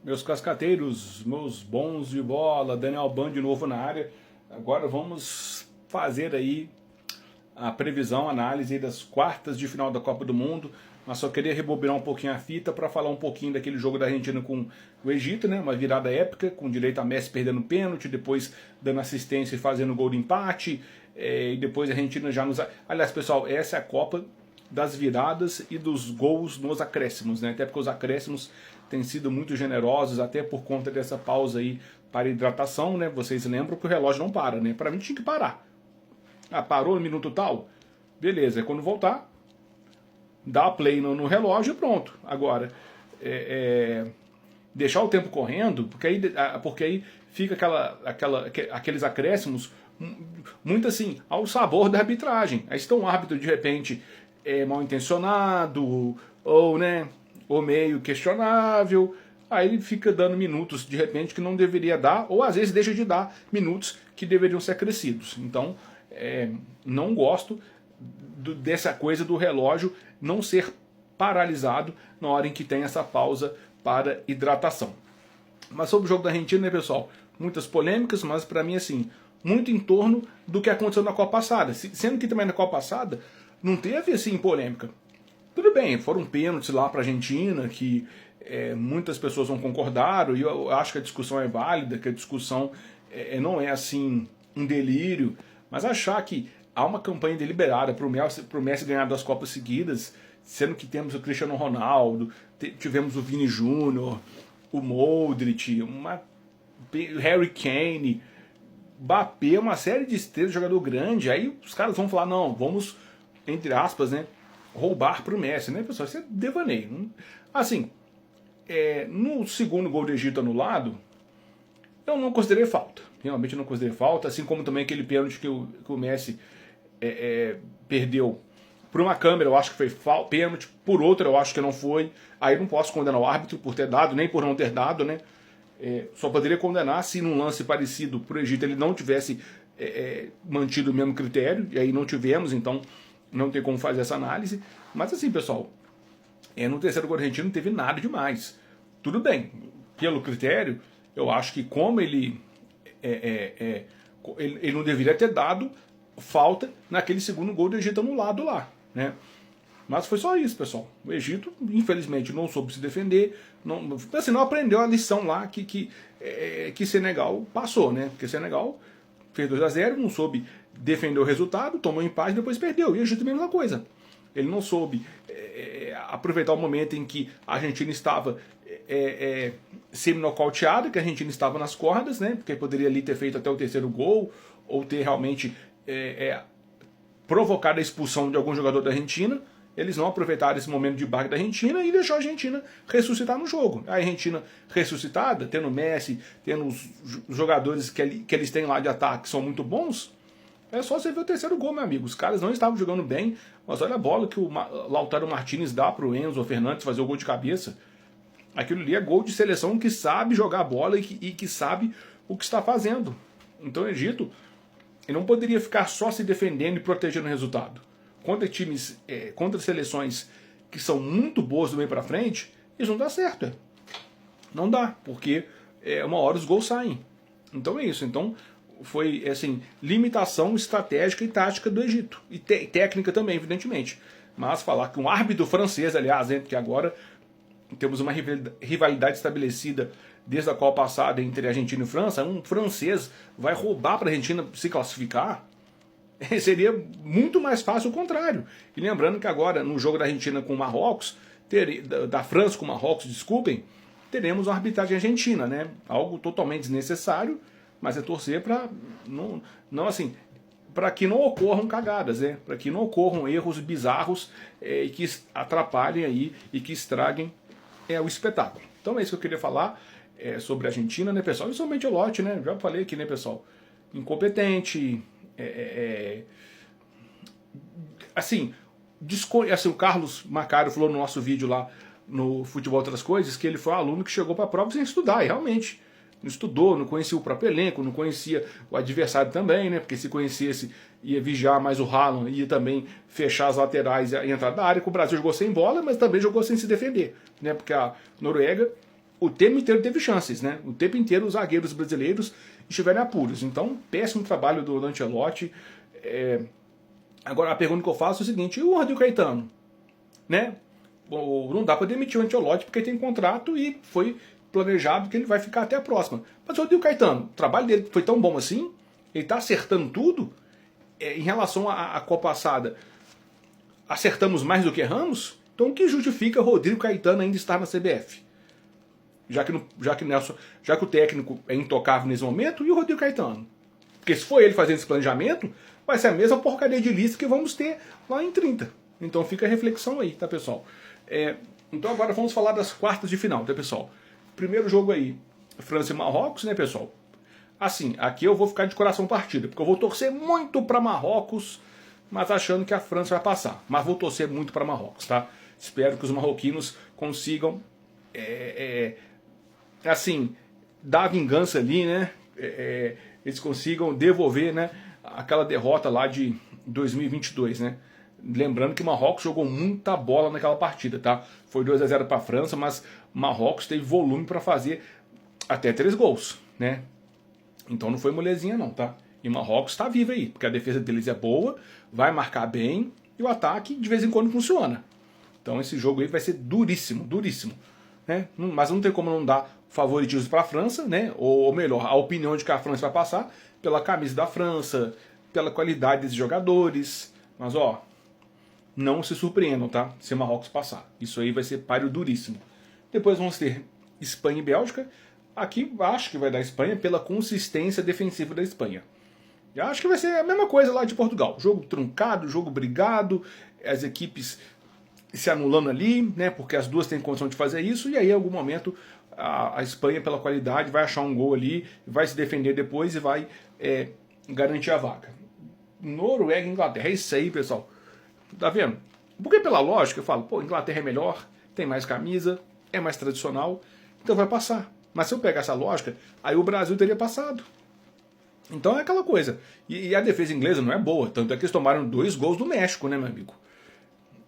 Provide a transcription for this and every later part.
Meus cascateiros, meus bons de bola, Daniel Ban de novo na área. Agora vamos fazer aí a previsão, a análise das quartas de final da Copa do Mundo. Mas só queria rebobinar um pouquinho a fita para falar um pouquinho daquele jogo da Argentina com o Egito, né? Uma virada épica, com direito a Messi perdendo pênalti, depois dando assistência e fazendo gol de empate, e depois a Argentina já nos... Aliás, pessoal, essa é a Copa das viradas e dos gols nos acréscimos, né? Até porque os acréscimos têm sido muito generosos, até por conta dessa pausa aí para hidratação, né? Vocês lembram que o relógio não para, né? Para mim tinha que parar. Ah, parou no minuto tal? Beleza, quando voltar, dá play no relógio e pronto. Agora, deixar o tempo correndo, porque aí fica aqueles acréscimos muito assim, ao sabor da arbitragem. Aí está um árbitro de repente mal intencionado, ou meio questionável, aí ele fica dando minutos de repente que não deveria dar, ou às vezes deixa de dar minutos que deveriam ser acrescidos. Então, não gosto dessa coisa do relógio não ser paralisado na hora em que tem essa pausa para hidratação. Mas sobre o jogo da Argentina, né, pessoal? Muitas polêmicas, mas para mim, assim, muito em torno do que aconteceu na Copa passada. Sendo que também na Copa passada não teve, assim, polêmica. Tudo bem, foram pênaltis lá para a Argentina, que muitas pessoas não concordaram, e eu acho que a discussão é válida, que a discussão não é, assim, um delírio, mas achar que há uma campanha deliberada para o Messi ganhar 2 Copas seguidas, sendo que temos o Cristiano Ronaldo, tivemos o Vini Júnior, o Modric, Harry Kane, Mbappé, uma série de estrelas, jogador grande, aí os caras vão falar, não, vamos, entre aspas, né, roubar para o Messi, né, pessoal? Isso é devaneio. Assim, no segundo gol do Egito anulado, eu não considerei falta. Realmente não considerei falta, assim como também aquele pênalti que o Messi perdeu. Por uma câmera eu acho que foi pênalti, por outra eu acho que não foi. Aí não posso condenar o árbitro por ter dado, nem por não ter dado, né? Só poderia condenar se num lance parecido para o Egito ele não tivesse mantido o mesmo critério, e aí não tivemos, então não tem como fazer essa análise. Mas assim, pessoal, no terceiro gol argentino não teve nada demais. Tudo bem, pelo critério, eu acho que como ele não deveria ter dado falta naquele segundo gol do Egito anulado lá, né? Mas foi só isso, pessoal. O Egito, infelizmente, não soube se defender, não aprendeu a lição lá que Senegal passou, né? Porque Senegal fez 2-0, não soube defender o resultado, tomou empate e depois perdeu. E o Egito a mesma coisa. Ele não soube aproveitar o momento em que a Argentina estava semi-nocauteada, que a Argentina estava nas cordas, né? Porque poderia ali ter feito até o terceiro gol, ou ter realmente provocado a expulsão de algum jogador da Argentina. Eles não aproveitaram esse momento de barco da Argentina e deixou a Argentina ressuscitar no jogo. A Argentina ressuscitada, tendo Messi, tendo os jogadores que eles têm lá de ataque, que são muito bons, é só você ver o terceiro gol, meu amigo. Os caras não estavam jogando bem, mas olha a bola que o Lautaro Martinez dá para o Enzo Fernandes fazer o gol de cabeça. Aquilo ali é gol de seleção que sabe jogar bola e que sabe o que está fazendo. Então o Egito ele não poderia ficar só se defendendo e protegendo o resultado. Contra seleções que são muito boas do meio para frente, isso não dá certo. Não dá, porque uma hora os gols saem. Então é isso. Então foi assim, limitação estratégica e tática do Egito. E técnica também, evidentemente. Mas falar que um árbitro francês, aliás, que agora temos uma rivalidade estabelecida desde a Copa passada entre Argentina e França, um francês vai roubar para a Argentina se classificar, seria muito mais fácil o contrário. E lembrando que agora, no jogo da Argentina com o Marrocos, da França com o Marrocos, desculpem, teremos uma arbitragem argentina, né? Algo totalmente desnecessário, mas é torcer para não assim, para que não ocorram cagadas, né? Para que não ocorram erros bizarros e que atrapalhem aí e que estraguem o espetáculo. Então é isso que eu queria falar sobre a Argentina, né, pessoal? E sobre o Ancelotti, né? Já falei aqui, né, pessoal? Incompetente, assim, o Carlos Macário falou no nosso vídeo lá no Futebol Outras Coisas que ele foi um aluno que chegou para a prova sem estudar, e realmente não estudou, não conhecia o próprio elenco, não conhecia o adversário também, né? Porque se conhecesse ia vigiar mais o Haaland, ia também fechar as laterais e entrar na área, que o Brasil jogou sem bola, mas também jogou sem se defender, né? Porque a Noruega o tempo inteiro teve chances, né? O tempo inteiro os zagueiros brasileiros estiveram em apuros. Então, péssimo trabalho do Ancelotti. Agora, a pergunta que eu faço é o seguinte: e o Rodrigo Caetano? Né? Não dá para demitir o Ancelotti porque tem contrato e foi planejado que ele vai ficar até a próxima. Mas o Rodrigo Caetano, o trabalho dele foi tão bom assim? Ele está acertando tudo? Em relação à Copa passada, acertamos mais do que erramos? Então o que justifica Rodrigo Caetano ainda estar na CBF? Já que o técnico é intocável nesse momento, e o Rodrigo Caetano? Porque se for ele fazendo esse planejamento, vai ser a mesma porcaria de lista que vamos ter lá em 30. Então fica a reflexão aí, tá, pessoal? Então agora vamos falar das quartas de final, tá, pessoal? Primeiro jogo aí, França e Marrocos, né, pessoal? Assim, aqui eu vou ficar de coração partido, porque eu vou torcer muito para Marrocos, mas achando que a França vai passar. Mas vou torcer muito para Marrocos, tá? Espero que os marroquinos consigam, assim, dar a vingança ali, né? Eles consigam devolver, né, aquela derrota lá de 2022, né? Lembrando que Marrocos jogou muita bola naquela partida, tá? Foi 2-0 para a França, mas Marrocos teve volume para fazer até 3 gols, né? Então não foi molezinha não, tá? E Marrocos está vivo aí, porque a defesa deles é boa, vai marcar bem e o ataque de vez em quando funciona. Então esse jogo aí vai ser duríssimo, duríssimo, né? Mas não tem como não dar favoritismo para a França, né? Ou melhor, a opinião de que a França vai passar pela camisa da França, pela qualidade desses jogadores. Mas ó, não se surpreendam, tá? Se Marrocos passar. Isso aí vai ser páreo duríssimo. Depois vamos ter Espanha e Bélgica. Aqui acho que vai dar Espanha pela consistência defensiva da Espanha. Eu acho que vai ser a mesma coisa lá de Portugal. Jogo truncado, jogo brigado, as equipes se anulando ali, né? Porque as duas têm condição de fazer isso. E aí, em algum momento, a Espanha, pela qualidade, vai achar um gol ali, vai se defender depois e vai garantir a vaga. Noruega e Inglaterra. É isso aí, pessoal. Tá vendo? Porque pela lógica eu falo, pô, Inglaterra é melhor, tem mais camisa, é mais tradicional, então vai passar. Mas se eu pegar essa lógica, aí o Brasil teria passado. Então é aquela coisa. E a defesa inglesa não é boa, tanto é que eles tomaram 2 gols do México, né, meu amigo?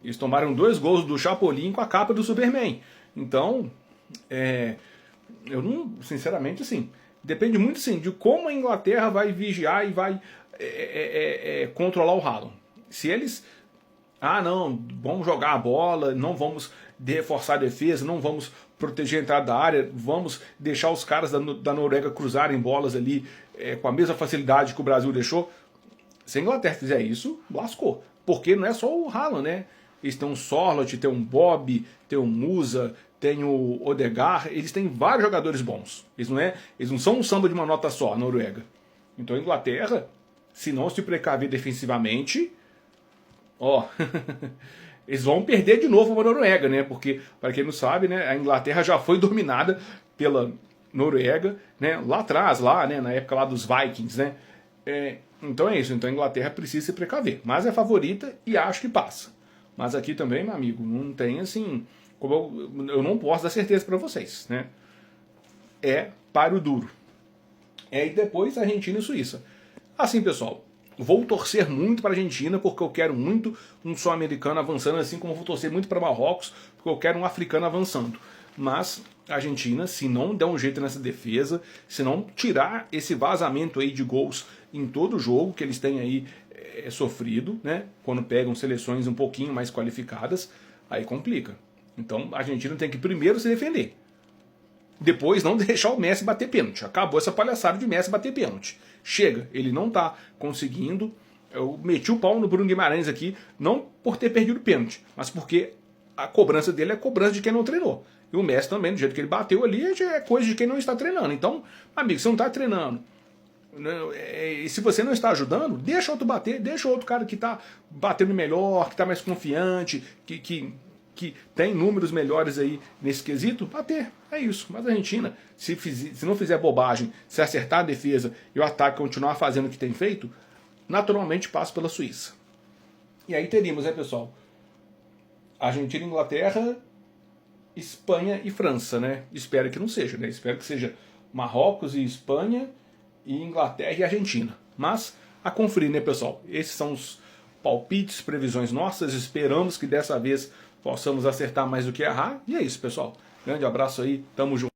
Eles tomaram 2 gols do Chapolin com a capa do Superman. Então, eu não, sinceramente, assim, depende muito, assim, de como a Inglaterra vai vigiar e vai controlar o Haaland. Se eles... não, vamos jogar a bola, não vamos reforçar a defesa, não vamos proteger a entrada da área, vamos deixar os caras da Noruega cruzarem bolas ali com a mesma facilidade que o Brasil deixou. Se a Inglaterra fizer isso, lascou. Porque não é só o Haaland, né? Eles têm um Sorloth, tem um Bob, tem um Musa, tem o Odegaard, eles têm vários jogadores bons. Eles não são um samba de uma nota só, a Noruega. Então a Inglaterra, se não se precaver defensivamente... eles vão perder de novo a Noruega, né? Porque, para quem não sabe, né, a Inglaterra já foi dominada pela Noruega, né, lá atrás, né, na época lá dos Vikings, né? Então é isso, então a Inglaterra precisa se precaver. Mas é favorita e acho que passa. Mas aqui também, meu amigo, não tem assim... eu não posso dar certeza para vocês, né? É páreo duro. E depois Argentina e Suíça. Assim, pessoal... Vou torcer muito para a Argentina, porque eu quero muito um sul-americano avançando, assim como vou torcer muito para Marrocos, porque eu quero um africano avançando. Mas a Argentina, se não der um jeito nessa defesa, se não tirar esse vazamento aí de gols em todo o jogo que eles têm aí sofrido, né, quando pegam seleções um pouquinho mais qualificadas, aí complica. Então a Argentina tem que primeiro se defender. Depois não deixar o Messi bater pênalti. Acabou essa palhaçada de Messi bater pênalti. Chega, ele não está conseguindo. Eu meti o pau no Bruno Guimarães aqui, não por ter perdido o pênalti, mas porque a cobrança dele é cobrança de quem não treinou. E o Messi também, do jeito que ele bateu ali, é coisa de quem não está treinando. Então, amigo, você não está treinando. E se você não está ajudando, deixa outro bater, deixa outro cara que está batendo melhor, que está mais confiante, que tem números melhores aí nesse quesito, bater. É isso. Mas a Argentina, se não fizer bobagem, se acertar a defesa e o ataque continuar fazendo o que tem feito, naturalmente passa pela Suíça. E aí teríamos, né, pessoal? Argentina, Inglaterra, Espanha e França, né? Espero que não seja, né? Espero que seja Marrocos e Espanha, e Inglaterra e Argentina. Mas a conferir, né, pessoal? Esses são os palpites, previsões nossas. Esperamos que dessa vez possamos acertar mais do que errar. E é isso, pessoal. Grande abraço aí, tamo junto.